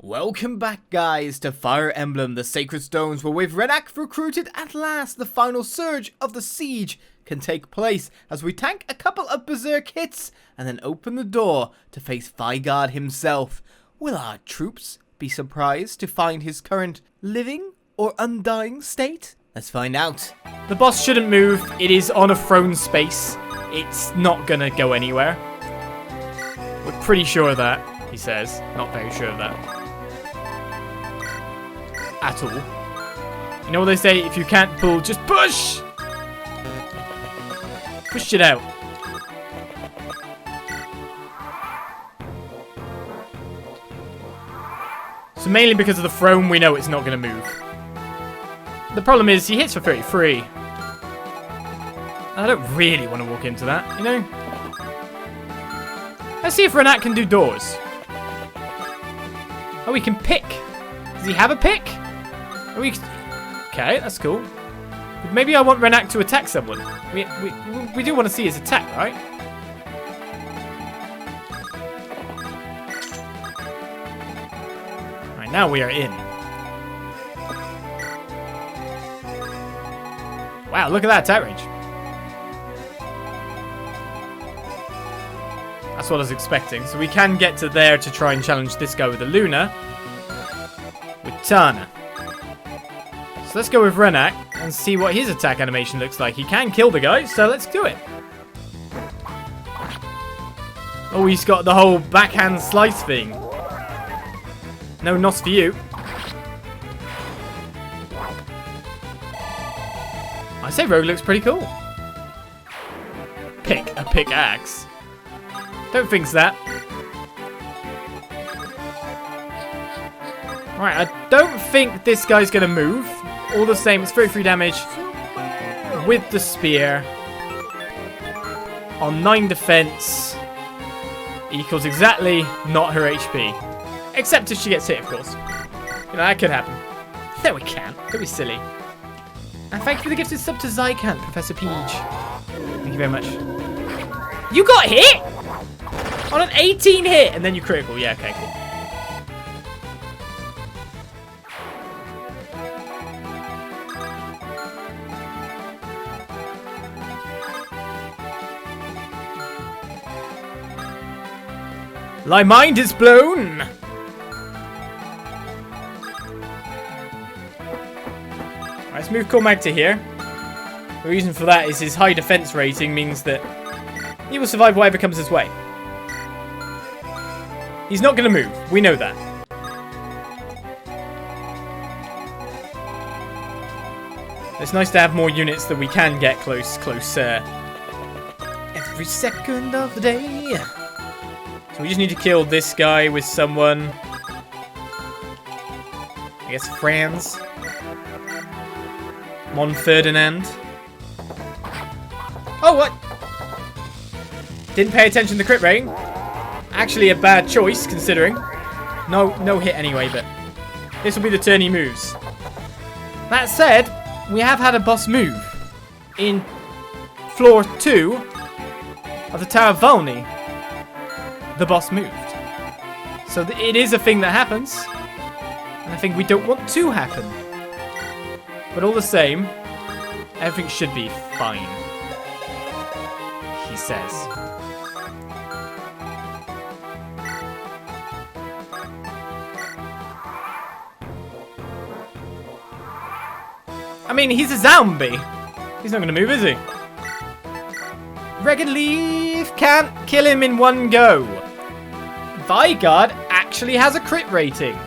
Welcome back, guys, to Fire Emblem, the Sacred Stones, where we've Renais recruited. At last, the final surge of the siege can take place as we tank a couple of berserk hits and then open the door to face Vigarde himself. Will our troops be surprised to find his current living or undying state? Let's find out. The boss shouldn't move. It is on a throne space. It's not gonna go anywhere. We're pretty sure of that, he says. Not very sure of that. At all. You know what they say? If you can't pull, just push! Push it out. So mainly because of the throne, we know it's not going to move. The problem is, he hits for 33. I don't really want to walk into that, you know? Let's see if Renais can do doors. Oh, we can pick. Does he have a pick? Okay, that's cool. But maybe I want Renais to attack someone. We do want to see his attack, right? Alright, now we are in. Wow, look at that attack range. That's what I was expecting. So we can get to there to try and challenge this guy with a Luna. With Tana. So let's go with Renais and see what his attack animation looks like. He can kill the guy, so let's do it. Oh, he's got the whole backhand slice thing. No, not for you. I say Rogue looks pretty cool. Pick a pickaxe. Don't think that. Right, I don't think this guy's going to move. All the same, it's 33 damage with the spear on 9 defense equals exactly not her HP. Except if she gets hit, of course. You know, that could happen. No, we can't. Don't be silly. And thank you for the gifted sub to Zycant, Professor Peach. Thank you very much. You got hit? On an 18 hit, and then you critical. Yeah, okay, cool. My mind is blown! Let's move Cormac to here. The reason for that is his high defense rating means that he will survive whatever comes his way. He's not going to move. We know that. It's nice to have more units that we can get closer. Every second of the day. So we just need to kill this guy with someone. I guess Franz. Mon Ferdinand. Oh, what? Didn't pay attention to the crit rating. Actually a bad choice, considering. No hit anyway, but this will be the turn he moves. That said, we have had a boss move. In floor 2 of the Tower of Volney. The boss moved. So it is a thing that happens. And I think we don't want to happen. But all the same, everything should be fine. He says. I mean, he's a zombie. He's not going to move, is he? Ragged Leaf can't kill him in one go. Vigarde actually has a crit rating.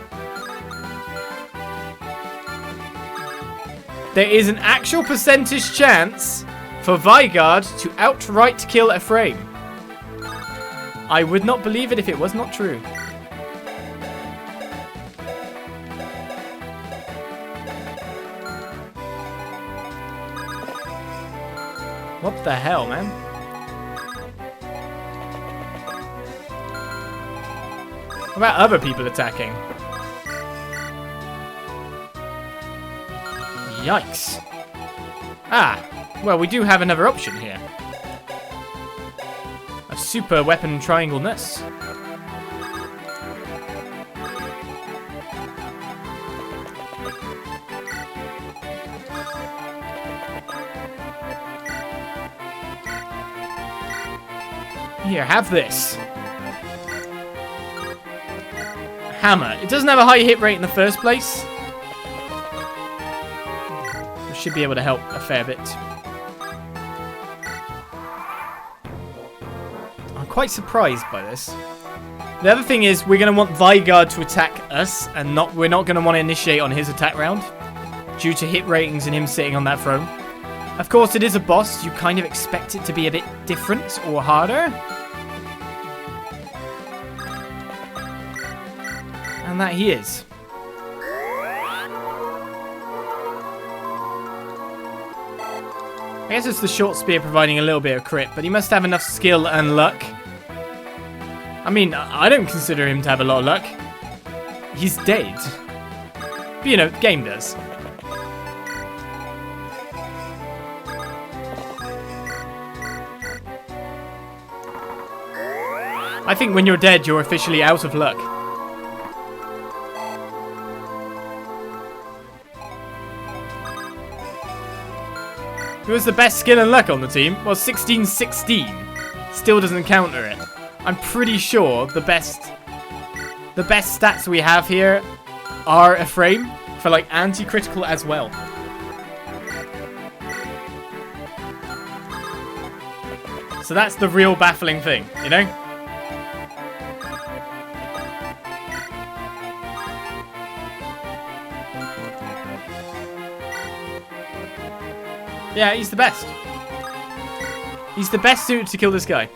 There is an actual percentage chance for Vigarde to outright kill Ephraim. I would not believe it if it was not true. What the hell, man? What about other people attacking? Yikes. Ah, well, we do have another option here. A super weapon triangle nurse. Here, have this. Hammer. It doesn't have a high hit rate in the first place. It should be able to help a fair bit. I'm quite surprised by this. The other thing is we're going to want Vigarde to attack us, and we're not going to want to initiate on his attack round due to hit ratings and him sitting on that throne. Of course, it is a boss. You kind of expect it to be a bit different or harder. And that he is. I guess it's the short spear providing a little bit of crit, but he must have enough skill and luck. I mean, I don't consider him to have a lot of luck. He's dead. But, you know, the game does. I think when you're dead, you're officially out of luck. Who has the best skill and luck on the team? Well, 16-16 still doesn't counter it. I'm pretty sure the best stats we have here are Ephraim for like anti-critical as well. So that's the real baffling thing, you know? Yeah, he's the best. He's the best suited to kill this guy.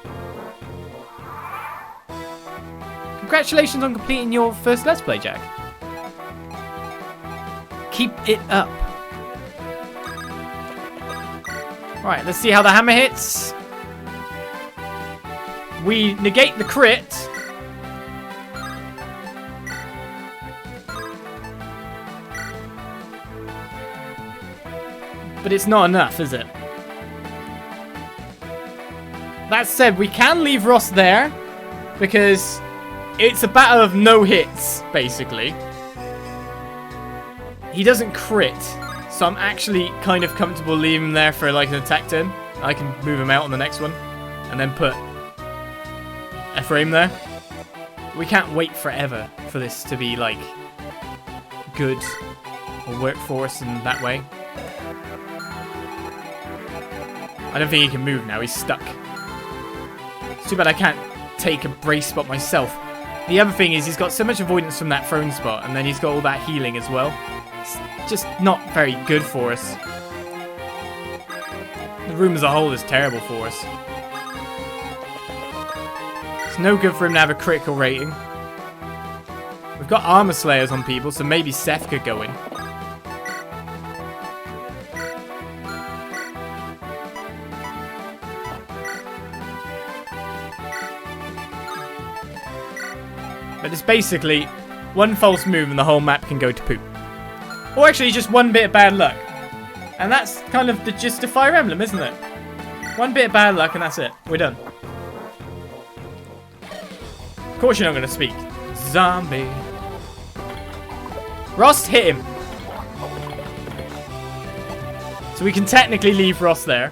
Congratulations on completing your first Let's Play, Jack. Keep it up. Right, let's see how the hammer hits. We negate the crit. But it's not enough, is it? That said, we can leave Ross there because it's a battle of no hits, basically. He doesn't crit, so I'm actually kind of comfortable leaving him there for like an attack turn. I can move him out on the next one and then put Ephraim there. We can't wait forever for this to be like good or work for us in that way. I don't think he can move now. He's stuck. It's too bad I can't take a brace spot myself. The other thing is he's got so much avoidance from that throne spot, and then he's got all that healing as well. It's just not very good for us. The room as a whole is terrible for us. It's no good for him to have a critical rating. We've got armor slayers on people, so maybe Seth could go in. But it's basically one false move and the whole map can go to poop. Or actually just one bit of bad luck. And that's kind of the gist of Fire Emblem, isn't it? One bit of bad luck and that's it. We're done. Of course you're not going to speak. Zombie. Ross, hit him. So we can technically leave Ross there.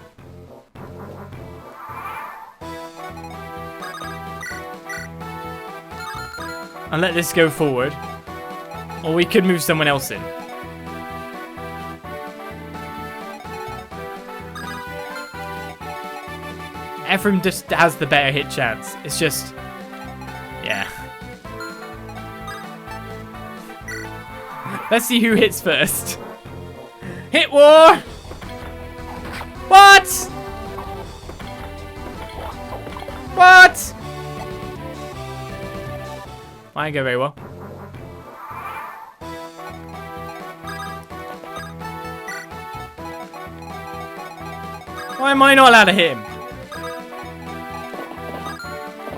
And let this go forward. Or we could move someone else in. Ephraim just has the better hit chance. It's just... yeah. Let's see who hits first. Hit war! What? What? Might go very well. Why am I not allowed to hit him?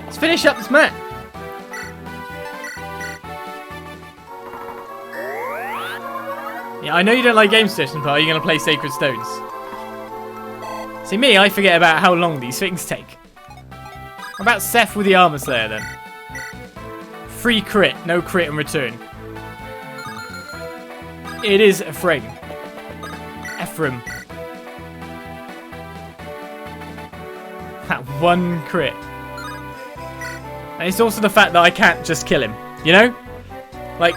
Let's finish up this match. Yeah, I know you don't like game sessions, but are you going to play Sacred Stones? See me, I forget about how long these things take. What about Seth with the Armor Slayer then? Free crit, no crit in return. It is Ephraim. Ephraim. That one crit. And it's also the fact that I can't just kill him. You know? Like...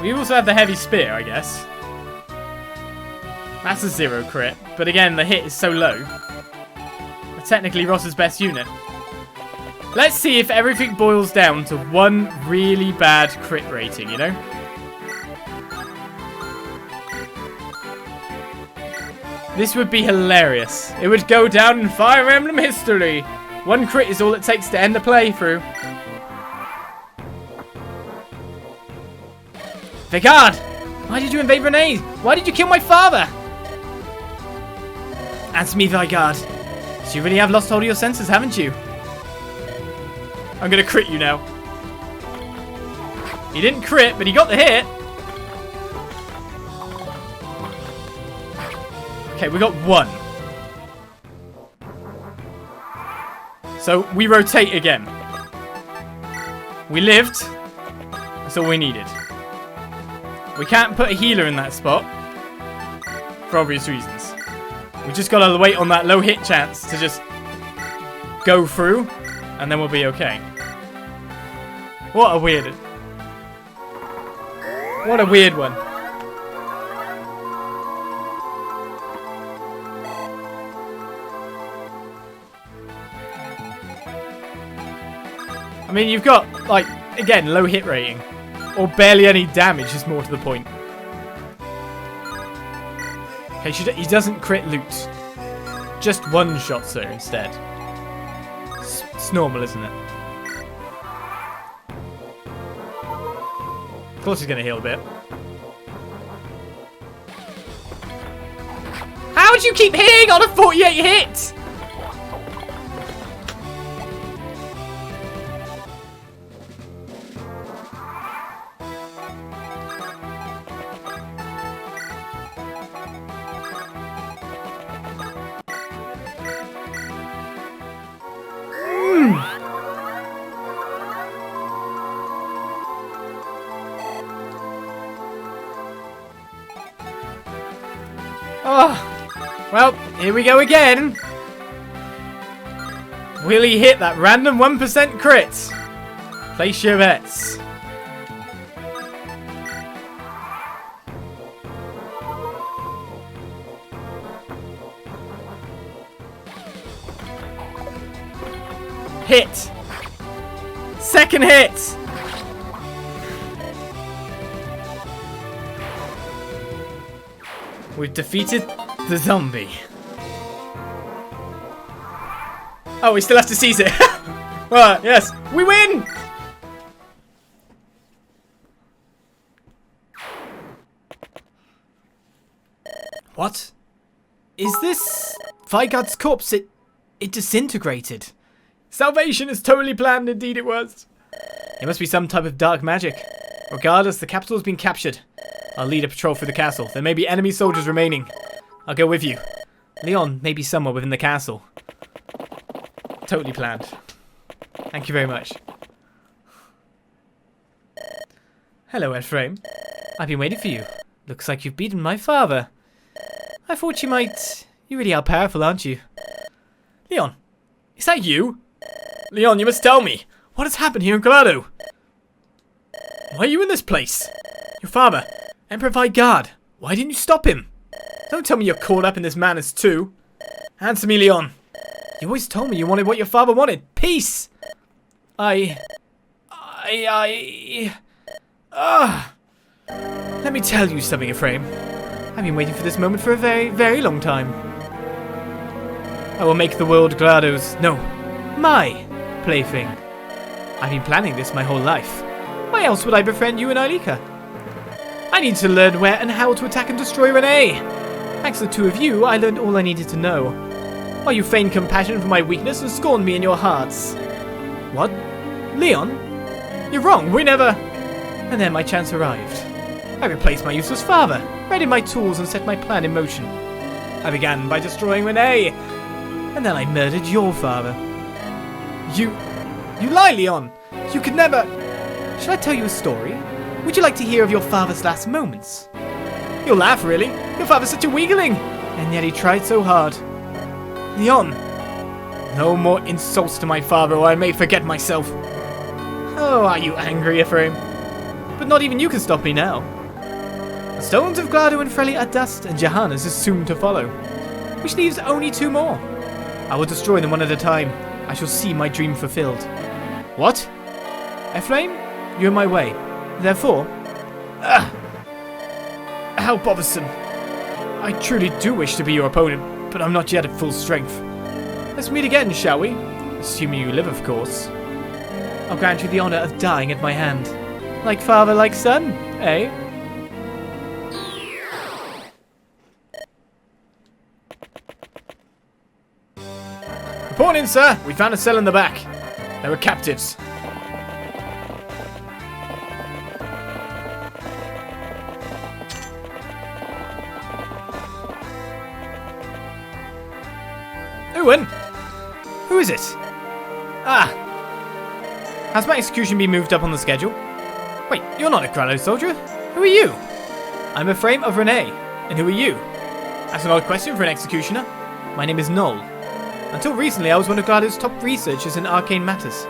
We also have the heavy spear, I guess. That's a 0 crit. But again, the hit is so low. But technically Ross's best unit. Let's see if everything boils down to one really bad crit rating, you know? This would be hilarious. It would go down in Fire Emblem history. One crit is all it takes to end the playthrough. Vigarde! Why did you invade Renais? Why did you kill my father? Answer me, Vigarde. So you really have lost hold of your senses, haven't you? I'm gonna crit you now. He didn't crit, but he got the hit. Okay, we got 1. So we rotate again. We lived. That's all we needed. We can't put a healer in that spot. For obvious reasons. We just gotta wait on that low hit chance to just go through. And then we'll be okay. What a weird one. I mean, you've got, like, again, low hit rating. Or barely any damage is more to the point. Okay, he doesn't crit loot. Just one shots her instead. It's normal, isn't it? Of course he's going to heal a bit. How would you keep hitting on a 48 hit? Oh, well, here we go again. Will he hit that random 1% crit? Place your bets. Hit. Second hit. We've defeated the zombie. Oh, we still have to seize it. Well, yes, we win! What? Is this Vigarde's corpse? It disintegrated. Salvation is totally planned, indeed it was. It must be some type of dark magic. Regardless, the capital has been captured. I'll lead a patrol through the castle. There may be enemy soldiers remaining. I'll go with you. Leon may be somewhere within the castle. Totally planned. Thank you very much. Hello, Ephraim. I've been waiting for you. Looks like you've beaten my father. I thought you might... You really are powerful, aren't you? Leon, is that you? Leon, you must tell me. What has happened here in Grado? Why are you in this place? Your father... Emperor Vigarde, why didn't you stop him? Don't tell me you're caught up in this madness too. Answer me, Leon. You always told me you wanted what your father wanted. Peace! Let me tell you something, Ephraim. I've been waiting for this moment for a very, very long time. I will make the world Grado's, no, my plaything. I've been planning this my whole life. Why else would I befriend you and Eirika? I need to learn where and how to attack and destroy Renais. Thanks to the two of you, I learned all I needed to know. While you feigned compassion for my weakness and scorned me in your hearts. What? Leon? You're wrong, we never... And then my chance arrived. I replaced my useless father, readied my tools and set my plan in motion. I began by destroying Renais, and then I murdered your father. You lie, Leon! You could never... Shall I tell you a story? Would you like to hear of your father's last moments? You'll laugh, really. Your father's such a weakling, and yet he tried so hard. Leon, No more insults to my father, or I may forget myself. Oh, are you angry, Ephraim? But not even you can stop me now. The stones of Grado and Frelly are dust, and Johannes is soon to follow, which leaves only 2 more. I will destroy them one at a time. I shall see my dream fulfilled. What? Ephraim, you're in my way. Therefore... How bothersome. I truly do wish to be your opponent, but I'm not yet at full strength. Let's meet again, shall we? Assuming you live, of course. I'll grant you the honor of dying at my hand. Like father, like son, eh? Report in, sir. We found a cell in the back. There were captives. Owen? Who is it? Ah. Has my execution been moved up on the schedule? Wait, you're not a Grado soldier. Who are you? I'm Ephraim of Renais. And who are you? That's an odd question for an executioner. My name is Noel. Until recently, I was one of Grado's top researchers in arcane matters.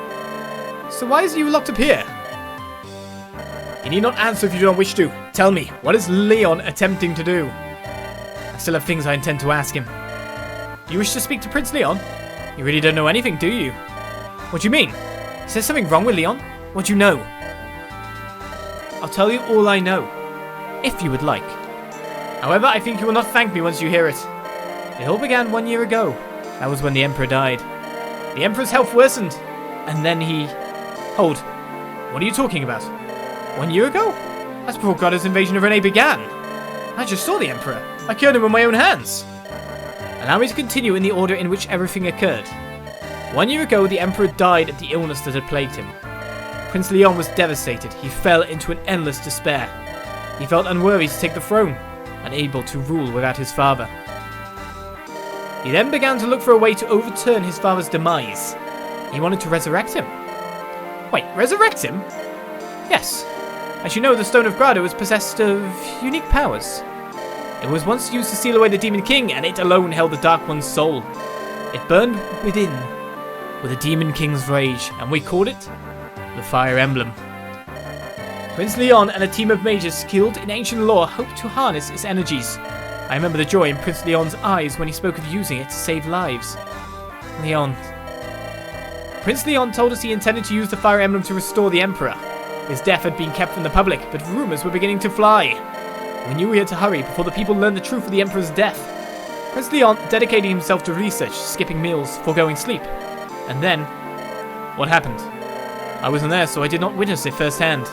So why is you locked up here? You need not answer if you do not wish to. Tell me, what is Leon attempting to do? I still have things I intend to ask him. You wish to speak to Prince Leon? You really don't know anything, do you? What do you mean? Is there something wrong with Leon? What do you know? I'll tell you all I know, if you would like. However, I think you will not thank me once you hear it. It all began 1 year ago. That was when the Emperor died. The Emperor's health worsened, and then he... Hold. What are you talking about? 1 year ago? That's before Grado's invasion of Renais began. I just saw the Emperor. I killed him with my own hands. Allow me to continue in the order in which everything occurred. 1 year ago, the Emperor died of the illness that had plagued him. Prince Leon was devastated. He fell into an endless despair. He felt unworthy to take the throne, unable to rule without his father. He then began to look for a way to overturn his father's demise. He wanted to resurrect him. Wait, resurrect him? Yes. As you know, the Stone of Grado is possessed of unique powers. It was once used to seal away the Demon King, and it alone held the Dark One's soul. It burned within with the Demon King's rage, and we called it the Fire Emblem. Prince Leon and a team of mages skilled in ancient lore hoped to harness its energies. I remember the joy in Prince Leon's eyes when he spoke of using it to save lives. Leon. Prince Leon told us he intended to use the Fire Emblem to restore the Emperor. His death had been kept from the public, but rumors were beginning to fly. We knew we had to hurry before the people learned the truth of the Emperor's death. Prince Leon dedicated himself to research, skipping meals, foregoing sleep. And then, what happened? I wasn't there, so I did not witness it firsthand.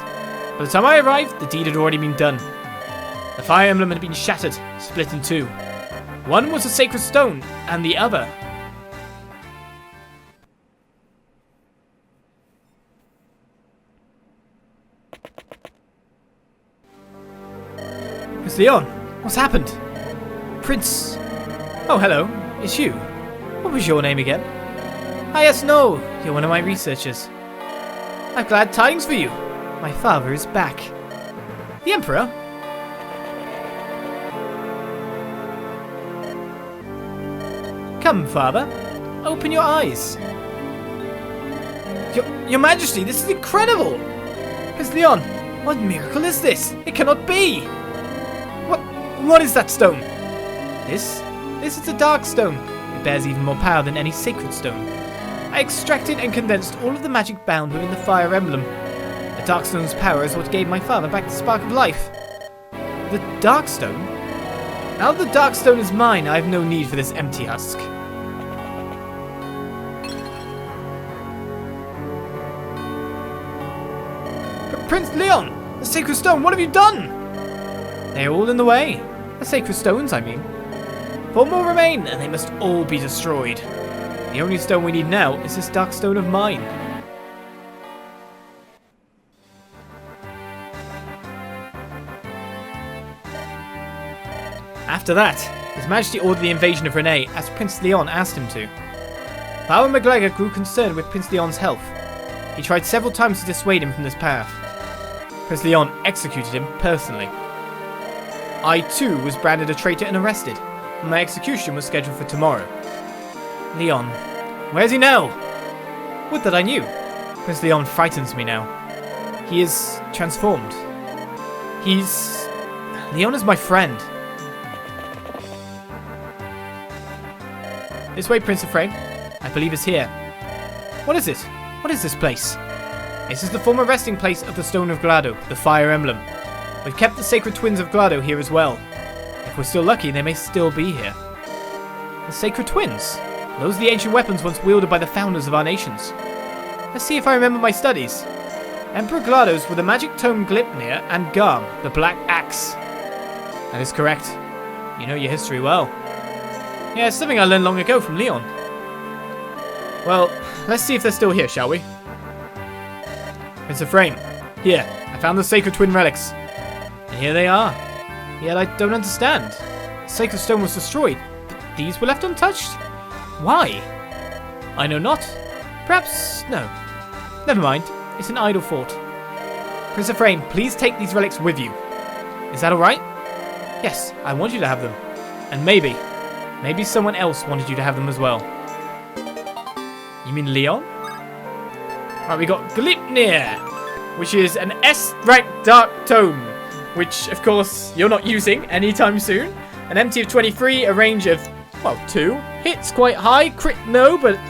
By the time I arrived, the deed had already been done. The Fire Emblem had been shattered, split in 2. One was a sacred stone, and the other... Prince Leon, what's happened? Prince... Oh, hello. It's you. What was your name again? Ah, yes, no. You're one of my researchers. I've glad tidings for you. My father is back. The Emperor? Come, father. Open your eyes. Your Majesty, this is incredible! Prince Leon, what miracle is this? It cannot be! What is that stone? This is a dark stone. It bears even more power than any sacred stone. I extracted and condensed all of the magic bound within the Fire Emblem. The Darkstone's power is what gave my father back the spark of life. The Darkstone? Now that the Darkstone is mine, I have no need for this empty husk. Prince Leon! The Sacred Stone, what have you done? They are all in the way. The Sacred Stones, I mean. 4 more remain, and they must all be destroyed. The only stone we need now is this Dark Stone of mine. After that, His Majesty ordered the invasion of Renais as Prince Leon asked him to. Power MacGregor grew concerned with Prince Leon's health. He tried several times to dissuade him from this path. Prince Leon executed him personally. I too was branded a traitor and arrested, and my execution was scheduled for tomorrow. Leon, Where's he now? Would that I knew. Prince Leon frightens me now. He is transformed. Leon is my friend. This way, Prince Ephraim. I believe it's here. What is it? What is this place? This is the former resting place of the Stone of Grado, the Fire Emblem. We've kept the sacred twins of Grado here as well. If we're still lucky, they may still be here. The sacred twins? Those are the ancient weapons once wielded by the founders of our nations. Let's see if I remember my studies. Emperor Glados with the magic tome Gleipnir and Garm, the black axe. That is correct. You know your history well. Yeah, it's something I learned long ago from Leon. Well, let's see if they're still here, shall we? Prince Ephraim, here, I found the sacred twin relics. And here they are. Yet I don't understand. The sacred stone was destroyed, but these were left untouched? Why? I know not. Perhaps, no. Never mind, it's an idle thought. Prince Ephraim, please take these relics with you. Is that alright? Yes, I want you to have them. And maybe someone else wanted you to have them as well. You mean Leon? Right, we got Gleipnir, which is an S-rank dark tome, which, of course, you're not using anytime soon. An MT of 23, a range of, well, 2. Hits quite high, crit no, but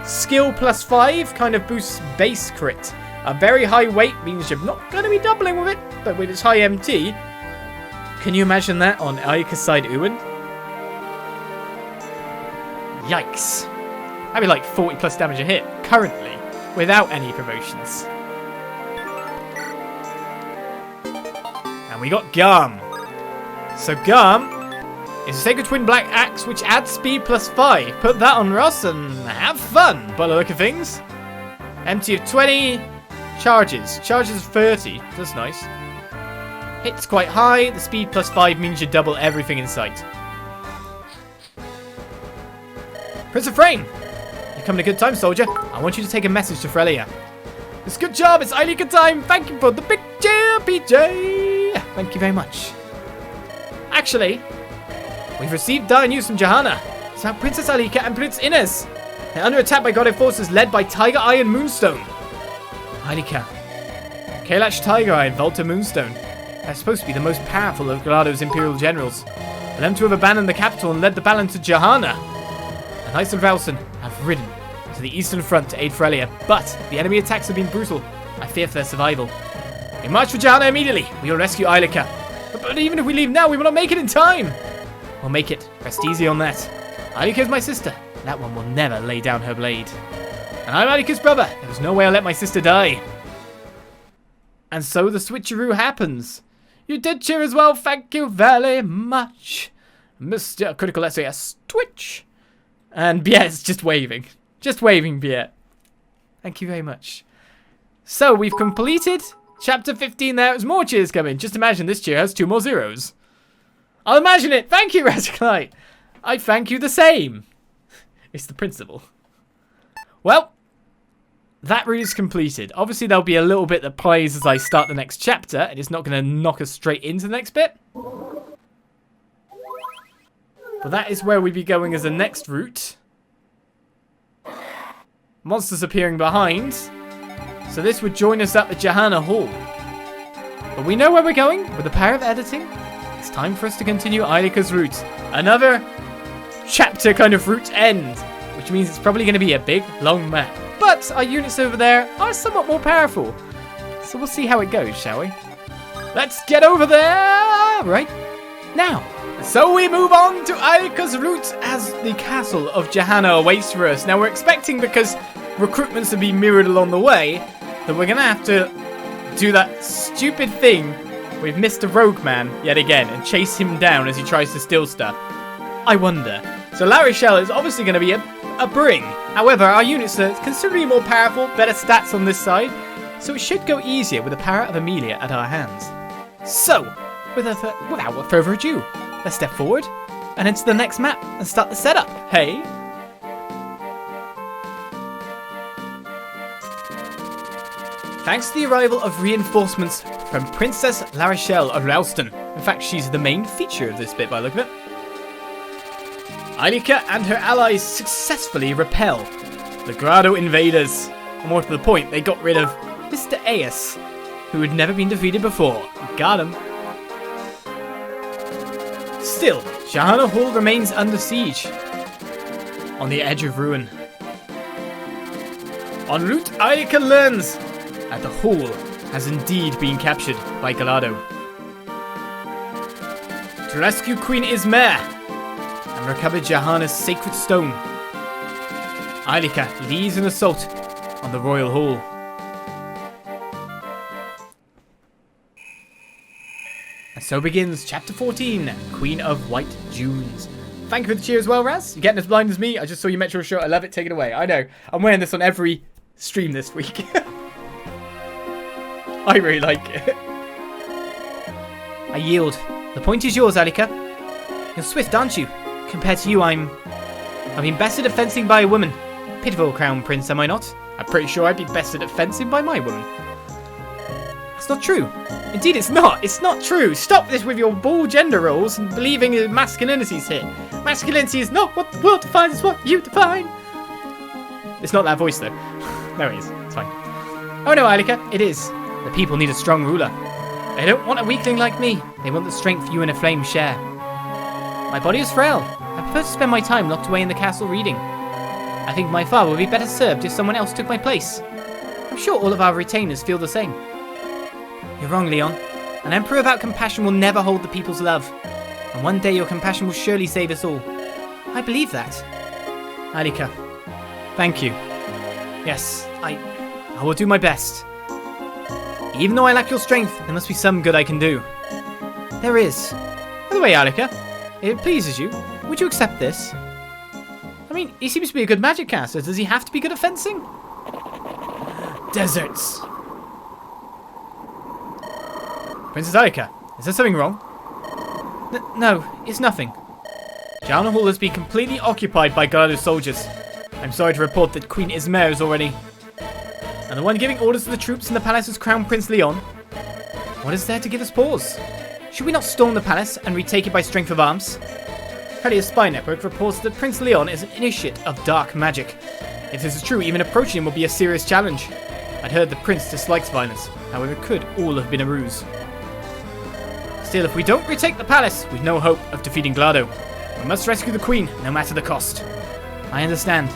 skill plus 5 kind of boosts base crit. A very high weight means you're not going to be doubling with it, but with its high MT, can you imagine that on Eirika's side Uwen? Yikes. That'd be like 40 plus damage a hit, currently, without any promotions. And we got Garm. So Garm is a sacred twin black axe which adds speed plus 5. Put that on Ross and have fun, by the look of things. MT of 20, charges of 30, that's nice. Hits quite high, the speed plus 5 means you double everything in sight. Prince Ephraim! You come in a good time, soldier. I want you to take a message to Frelia. It's a good job, it's Eirika time! Thank you for the big cheer, PJ! Thank you very much. Actually, we've received dire news from Johanna. It's about Princess Eirika and Prince Inez. They're under attack by Grado forces led by Tiger Eye and Moonstone. Eirika. Kailash Tiger Eye and Volta Moonstone. They're supposed to be the most powerful of Glado's imperial generals. For them to have abandoned the capital and led the battle to Johanna. The Knights of Valsen have ridden to the eastern front to aid Frelia, but the enemy attacks have been brutal. I fear for their survival. We march for Johanna immediately. We will rescue Eirika. But even if we leave now, we will not make it in time. We'll make it. Rest easy on that. Eirika is my sister. That one will never lay down her blade. And I'm Eirika's brother. There was no way I'll let my sister die. And so the switcheroo happens. You did cheer as well. Thank you very much. Mr. Critical SAS Twitch. And Biet's just waving. Just waving, Biet. Thank you very much. So, we've completed chapter 15 there. There's more cheers coming. Just imagine this cheer has 2 more zeros. I'll imagine it. Thank you, Razikite. I thank you the same. It's the principle. Well, that route is completed. Obviously, there'll be a little bit that plays as I start the next chapter, and it's not going to knock us straight into the next bit. But that is where we'd be going as the next route. Monsters appearing behind. So this would join us at the Johanna Hall. But we know where we're going. With the power of editing, it's time for us to continue Eirika's route. Another chapter kind of route end. Which means it's probably going to be a big, long map. But our units over there are somewhat more powerful. So we'll see how it goes, shall we? Let's get over there right now. So we move on to Eirika's route as the castle of Johanna awaits for us. Now we're expecting, because recruitments have been mirrored along the way, that we're going to have to do that stupid thing with Mr. Rogue Man yet again and chase him down as he tries to steal stuff. I wonder. So La Rochelle is obviously going to be a bring. However, our units are considerably more powerful, better stats on this side, so it should go easier with the power of Amelia at our hands. So, without further ado, let's step forward and into the next map and start the setup. Hey? Thanks to the arrival of reinforcements from Princess La Rochelle of Ralston. In fact, she's the main feature of this bit by the look of it. Eirika and her allies successfully repel The Grado invaders. And more to the point, they got rid of Mr. Aeus, who had never been defeated before. Got him. Still, Shahana Hall remains under siege. On the edge of ruin. En route, Eirika learns that the hall has indeed been captured by Grado. To rescue Queen Ismare and recover Jahana's sacred stone, Eirika leads an assault on the royal hall. And so begins chapter 14, Queen of White Dunes. Thank you for the cheer as well, Raz. You're getting as blind as me. I just saw your Metro shirt. I love it. Take it away. I know. I'm wearing this on every stream this week. I really like it. I yield. The point is yours, Eirika. You're swift, aren't you? Compared to you, I've been bested at fencing by a woman. Pitiful crown prince, am I not? I'm pretty sure I'd be bested at fencing by my woman. That's not true. Indeed, it's not. It's not true. Stop this with your bull gender roles and believing masculinity's here. Masculinity is not what the world defines, it's what you define. It's not that voice, though. There it is. It's fine. Oh no, Eirika, it is. The people need a strong ruler. They don't want a weakling like me. They want the strength you and Ephraim share. My body is frail. I prefer to spend my time locked away in the castle reading. I think my father would be better served if someone else took my place. I'm sure all of our retainers feel the same. You're wrong, Leon. An emperor without compassion will never hold the people's love. And one day your compassion will surely save us all. I believe that. Eirika, thank you. Yes, I will do my best. Even though I lack your strength, there must be some good I can do. There is. By the way, Eirika, if it pleases you, would you accept this? I mean, he seems to be a good magic caster. Does he have to be good at fencing? Deserts. Princess Eirika, is there something wrong? No, it's nothing. Shahana Hall has been completely occupied by Grado's soldiers. I'm sorry to report that Queen Ismare is already... And the one giving orders to the troops in the palace is Crown Prince Leon. What is there to give us pause? Should we not storm the palace and retake it by strength of arms? Carlyle's spy network reports that Prince Leon is an initiate of dark magic. If this is true, even approaching him will be a serious challenge. I'd heard the prince dislikes violence. However, it could all have been a ruse. Still, if we don't retake the palace, we've no hope of defeating Grado. We must rescue the queen, no matter the cost. I understand.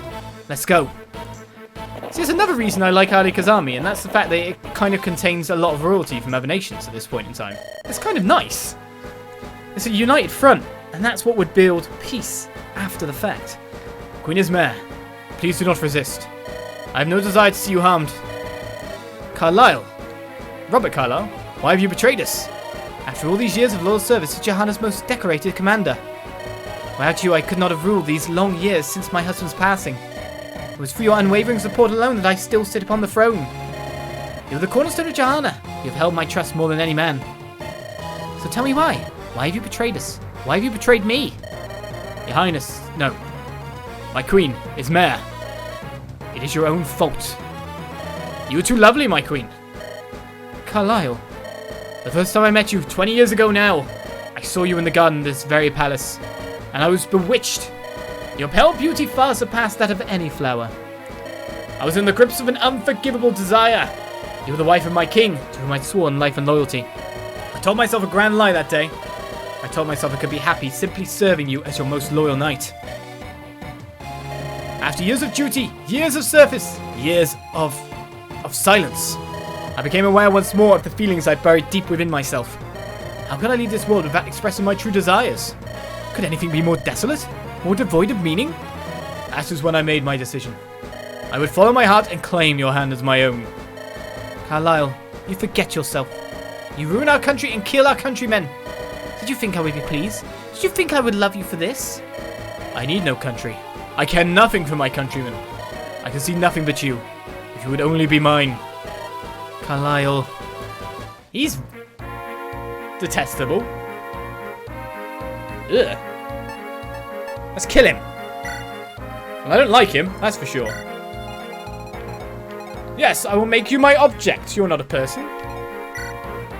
Let's go. See, there's another reason I like Eirika's army, and that's the fact that it kind of contains a lot of royalty from other nations at this point in time. It's kind of nice. It's a united front, and that's what would build peace after the fact. Queen Ismare, please do not resist. I have no desire to see you harmed. Carlyle. Robert Carlyle, why have you betrayed us? After all these years of loyal service to Johanna's most decorated commander. Without you, I could not have ruled these long years since my husband's passing. It was for your unwavering support alone that I still sit upon the throne. You are the cornerstone of Johanna. You have held my trust more than any man. So tell me why. Why have you betrayed us? Why have you betrayed me? Your Highness, no. My queen, Ismare. It is your own fault. You are too lovely, my queen. Carlyle. The first time I met you, 20 years ago now, I saw you in the garden of this very palace, and I was bewitched. Your pale beauty far surpassed that of any flower. I was in the grips of an unforgivable desire. You were the wife of my king, to whom I'd sworn life and loyalty. I told myself a grand lie that day. I told myself I could be happy simply serving you as your most loyal knight. After years of duty, years of service, years of silence, I became aware once more of the feelings I buried deep within myself. How could I leave this world without expressing my true desires? Could anything be more desolate? More devoid of meaning? That was when I made my decision. I would follow my heart and claim your hand as my own. Carlyle, you forget yourself. You ruin our country and kill our countrymen. Did you think I would be pleased? Did you think I would love you for this? I need no country. I care nothing for my countrymen. I can see nothing but you. If you would only be mine. Carlyle. He's detestable. Ugh. Let's kill him. Well, I don't like him, that's for sure. Yes, I will make you my object. You're not a person.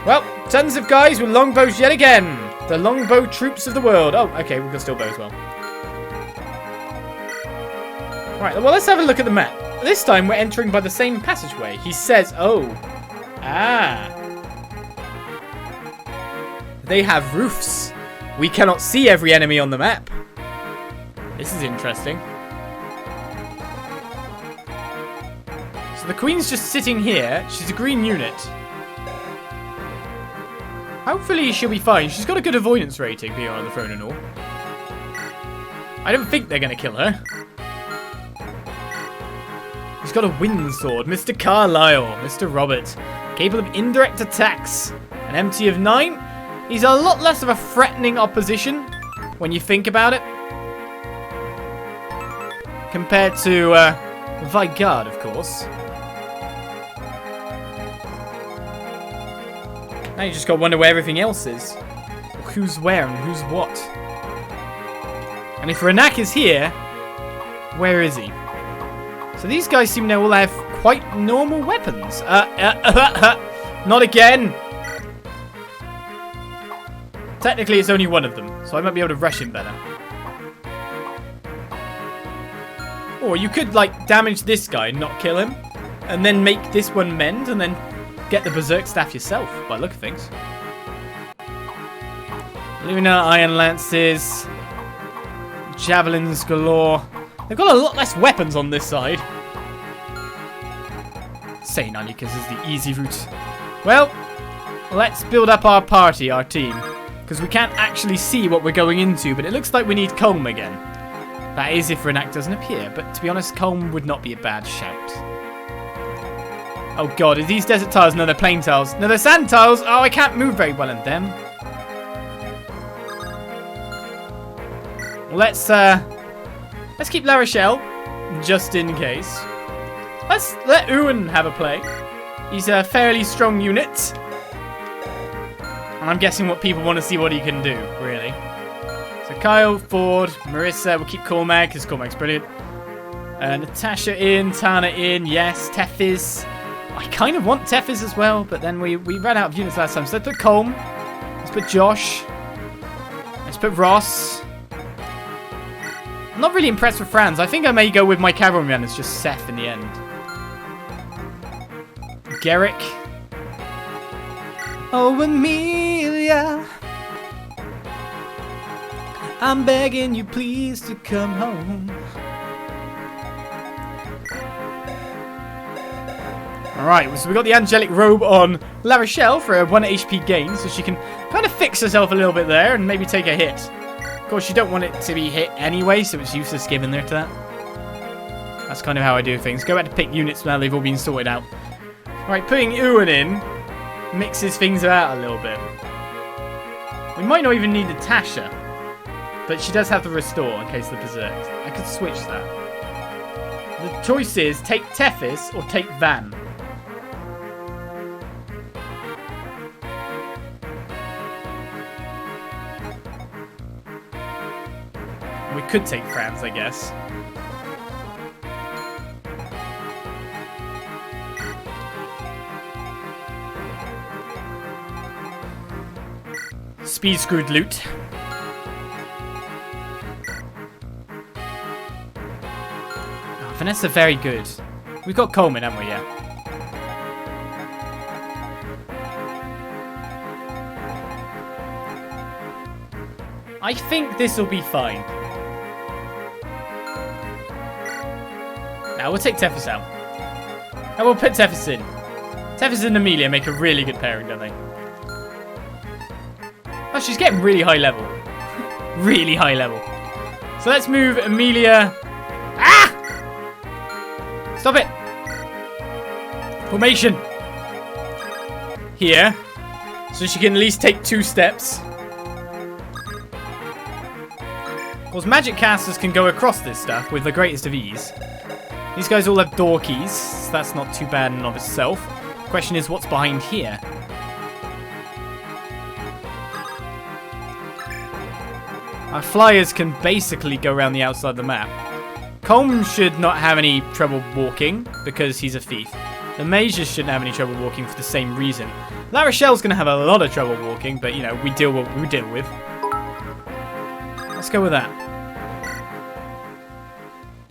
Well, tons of guys with longbows yet again. The longbow troops of the world. Oh, okay, we can still bow as well. Right, well, let's have a look at the map. This time, we're entering by the same passageway. He says, oh. Ah. They have roofs. We cannot see every enemy on the map. This is interesting. So the queen's just sitting here. She's a green unit. Hopefully she'll be fine. She's got a good avoidance rating, being on the throne and all. I don't think they're going to kill her. He's got a wind sword. Mr. Carlyle. Mr. Robert. Capable of indirect attacks. An MT of 9. He's a lot less of a threatening opposition when you think about it. Compared to Vigarde, of course. Now you just got to wonder where everything else is. Who's where and who's what. And if Renais is here, where is he? So these guys seem to all have quite normal weapons. Not again! Technically, it's only one of them, so I might be able to rush him better. Or you could, like, damage this guy and not kill him, and then make this one mend, and then get the berserk staff yourself, by the look of things. Luna, iron lances, javelins galore. They've got a lot less weapons on this side. Saying Anikas is the easy route. Well, let's build up our party, our team. Because we can't actually see what we're going into, but it looks like we need Colm again. That is if Renais doesn't appear, but to be honest, Colm would not be a bad shout. Oh god, are these desert tiles? No, they're plain tiles. No, they're sand tiles! Oh, I can't move very well in them. Let's keep La Rochelle, just in case. Let's let Ewan have a play. He's a fairly strong unit. And I'm guessing what people want to see what he can do, really. So Kyle, Ford, Marissa, we'll keep Cormac, because Cormac's brilliant. Natasha in, Tana in, yes, Teffiz. I kind of want Teffiz as well, but then we ran out of units last time. So let's put Colm. Let's put Josh. Let's put Ross. I'm not really impressed with Franz. I think I may go with my cavalryman as just Seth in the end. Garrick. Oh, Amelia. I'm begging you please to come home. Alright, so we got the angelic robe on La Rochelle for a 1 HP gain, so she can kind of fix herself a little bit there and maybe take a hit. Of course, you don't want it to be hit anyway, so it's useless giving there to that. That's kind of how I do things. Go back to pick units now they've all been sorted out. Alright, putting Ewan in mixes things out a little bit. We might not even need Natasha, but she does have the restore in case of the berserk. I could switch that. The choice is take Tefis or take Van. We could take Franz, I guess. Speed screwed loot. Oh, Vanessa, very good. We've got Coleman, haven't we? Yeah. I think this will be fine. Now we'll take Tefis out. And we'll put Tefis in. Tefis and Amelia make a really good pairing, don't they? Oh, she's getting really high level. Really high level. So let's move Amelia. Ah! Stop it. Formation. Here. So she can at least take 2 steps. Of course, magic casters can go across this stuff with the greatest of ease. These guys all have door keys, so that's not too bad in and of itself. The question is, what's behind here? Our flyers can basically go around the outside of the map. Colm should not have any trouble walking, because he's a thief. The mages shouldn't have any trouble walking for the same reason. La Rochelle's going to have a lot of trouble walking, but, you know, we deal with what we deal with. Let's go with that.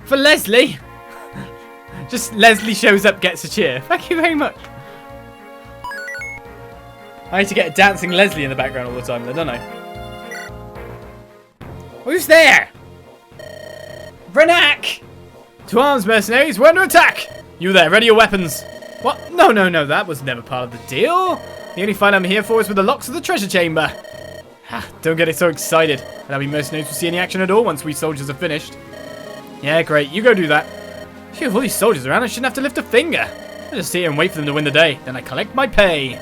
For Leslie. Just Leslie shows up, gets a cheer. Thank you very much. I need to get a dancing Leslie in the background all the time, though, don't I? Who's there? Renak! To arms, mercenaries, we're under attack! You there, ready your weapons. What? No, that was never part of the deal. The only fight I'm here for is with the locks of the treasure chamber. Don't get it so excited. That'll be mercenaries will see any action at all once we soldiers are finished. Yeah, great, you go do that. Phew, with all these soldiers around, I shouldn't have to lift a finger. I just sit here and wait for them to win the day. Then I collect my pay.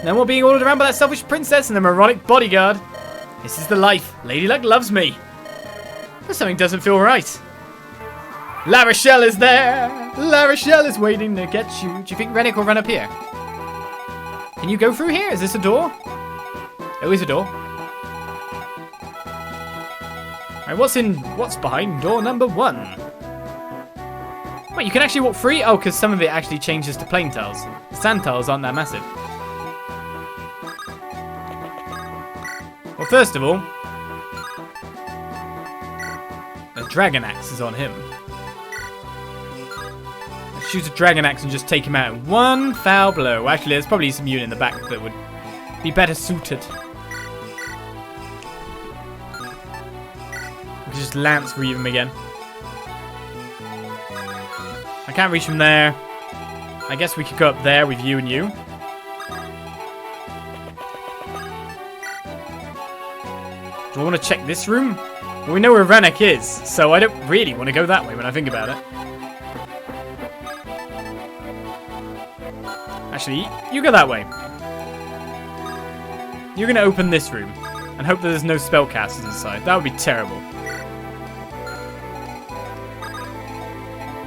No more being ordered around by that selfish princess and the moronic bodyguard. This is the life. Lady Luck loves me. But something doesn't feel right. La Rochelle is there. La Rochelle is waiting to get you. Do you think Rennick will run up here? Can you go through here? Is this a door? Oh, it's a door. Alright, what's behind door number 1? Wait, you can actually walk free? Oh, because some of it actually changes to plain tiles. Sand tiles aren't that massive. Well, first of all, a dragon axe is on him. Let's shoot a dragon axe and just take him out in one foul blow. Actually, there's probably some unit in the back that would be better suited. We can just lance reave him again. I can't reach from there. I guess we could go up there with you and you. Do I want to check this room? Well, we know where Rennick is, so I don't really want to go that way when I think about it. Actually, you go that way. You're going to open this room and hope that there's no spellcasters inside. That would be terrible.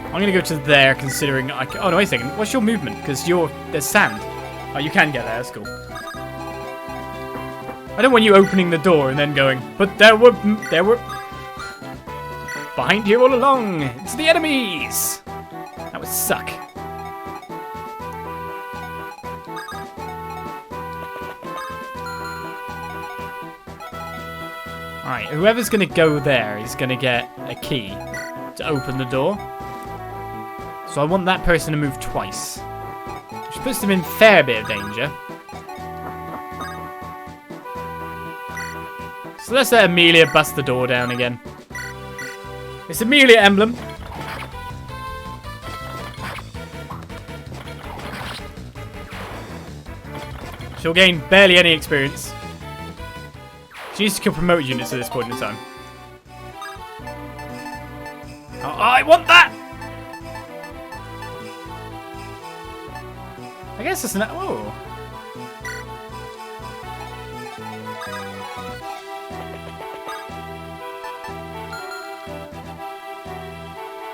I'm going to go to there, considering I can... Oh, no, wait a second. What's your movement? Because there's sand. Oh, you can get there. That's cool. I don't want you opening the door and then going, but there were behind you all along. It's the enemies. That would suck. Alright, whoever's going to go there is going to get a key to open the door. So I want that person to move twice, which puts them in a fair bit of danger. So let's let Amelia bust the door down again. It's Amelia Emblem. She'll gain barely any experience. She needs to kill promoted units at this point in time. Oh, I want that! I guess it's an... Oh.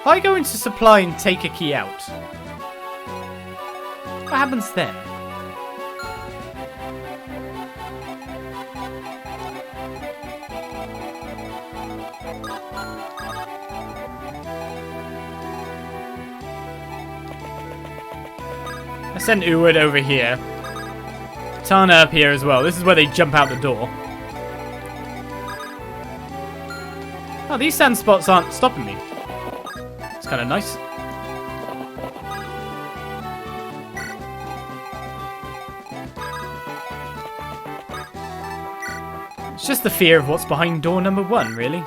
If I go into supply and take a key out, what happens then? I sent Uward over here. Tana up here as well. This is where they jump out the door. Oh, these sand spots aren't stopping me. It's kind of nice. It's just the fear of what's behind door number 1, really.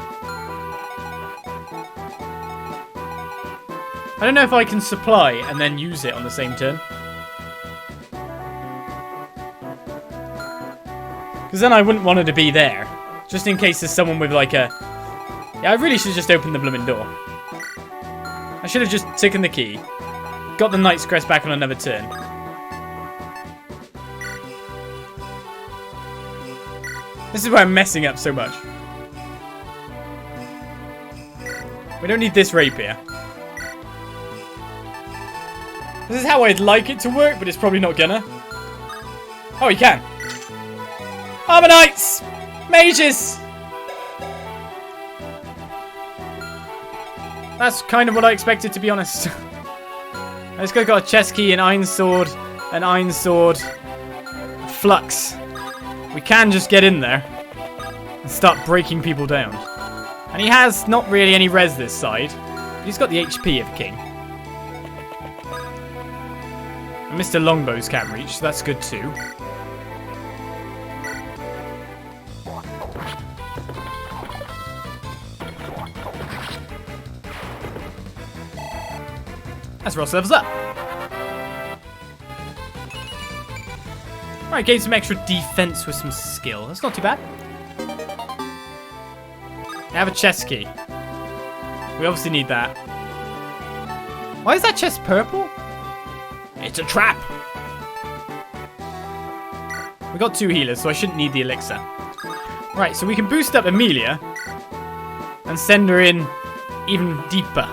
I don't know if I can supply and then use it on the same turn. Because then I wouldn't want it to be there. Just in case there's someone with like a... Yeah, I really should just open the blooming door. I should have just taken the key. Got the Knight's Crest back on another turn. This is why I'm messing up so much. We don't need this rapier. This is how I'd like it to work, but it's probably not gonna. Oh, you can. Armor Knights! Mages! That's kind of what I expected, to be honest. I just got a chest key, an iron sword, a flux. We can just get in there and start breaking people down. And he has not really any res this side. He's got the HP of a king. And Mr. Longbows can't reach, so that's good too. As Ross levels up. Alright, gain some extra defense with some skill. That's not too bad. I have a chest key. We obviously need that. Why is that chest purple? It's a trap. We got 2 healers, so I shouldn't need the elixir. Right, so we can boost up Amelia and send her in even deeper.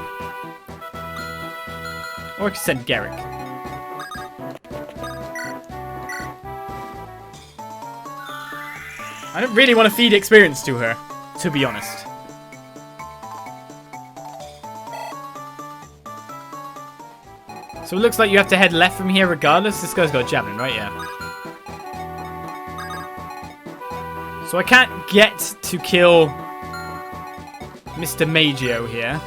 Or I can send Garrick. I don't really want to feed experience to her, to be honest. So it looks like you have to head left from here regardless. This guy's got a javelin, right? Yeah. So I can't get to kill Mr. Magio here.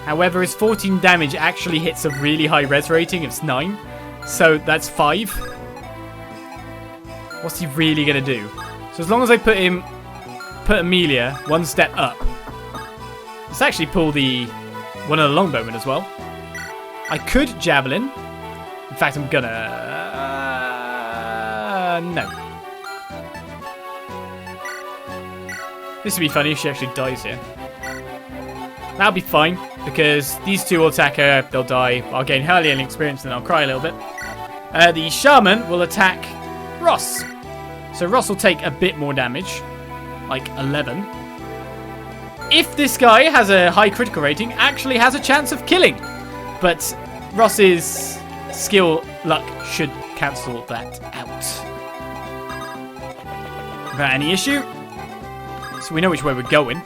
However, his 14 damage actually hits a really high res rating. It's 9. So that's 5. What's he really going to do? So as long as I put Amelia 1 step up. Let's actually pull one of the longbowmen as well. I could javelin. In fact, I'm gonna... no. This would be funny if she actually dies here. That'll be fine, because these 2 will attack her, they'll die. I'll gain Carlyle experience, and I'll cry a little bit. The shaman will attack Ross. So Ross will take a bit more damage, like 11. If this guy has a high critical rating, actually has a chance of killing. But Ross's skill luck should cancel that out. Without any issue. So we know which way we're going.